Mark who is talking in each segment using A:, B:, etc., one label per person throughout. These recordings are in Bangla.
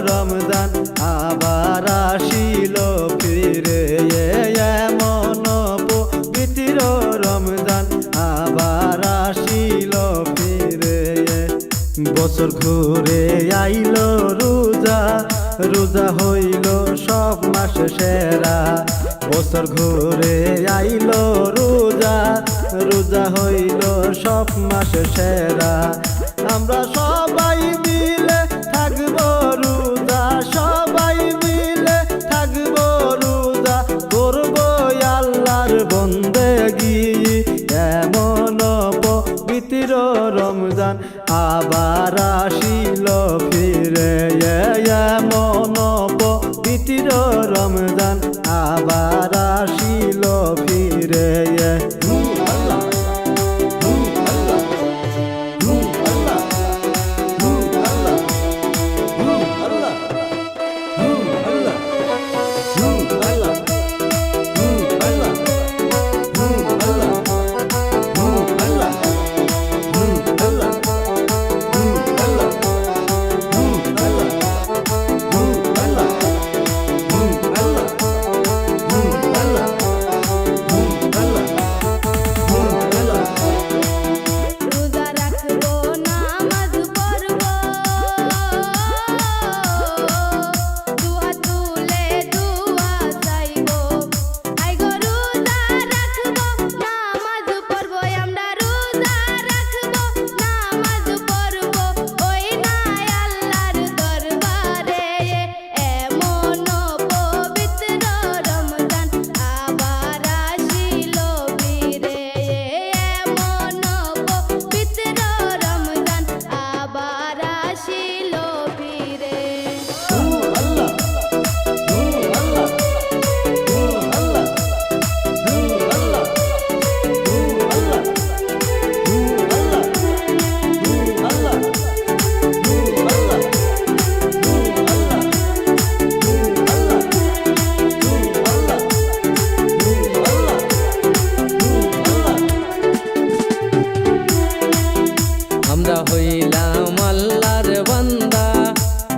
A: রমজান আবার আসিল ফিরে, এমন পবিত্র রমজান আবার আসিল ফিরে। বছর ঘুরে আইল রোজা, রোজা হইল সব মাস সেরা। বছর ঘুরে আইল রোজা, রোজা হইল সব মাস সেরা। আমরা সবাই মিলে থাকবো রোজা, সবাই মিলে থাকবো রোজা, করবো আল্লাহর বন্দেগি। এমন পবিত্র রমজান আবার আসিল ফিরে, এমন পবিত্র রমজান আবার আসিল ফিরে।
B: আমরা হইলাম আল্লাহর বান্দা,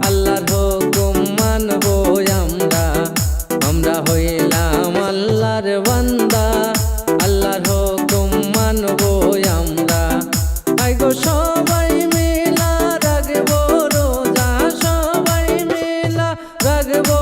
B: আল্লাহর হুকুম মানবো আমরা। আমরা হইলাম আল্লাহর বান্দা, আল্লাহর হুকুম মানবো আমরা। আইগো সবাই মিলা রাখবো রোজা, সবাই মিলা রাখবো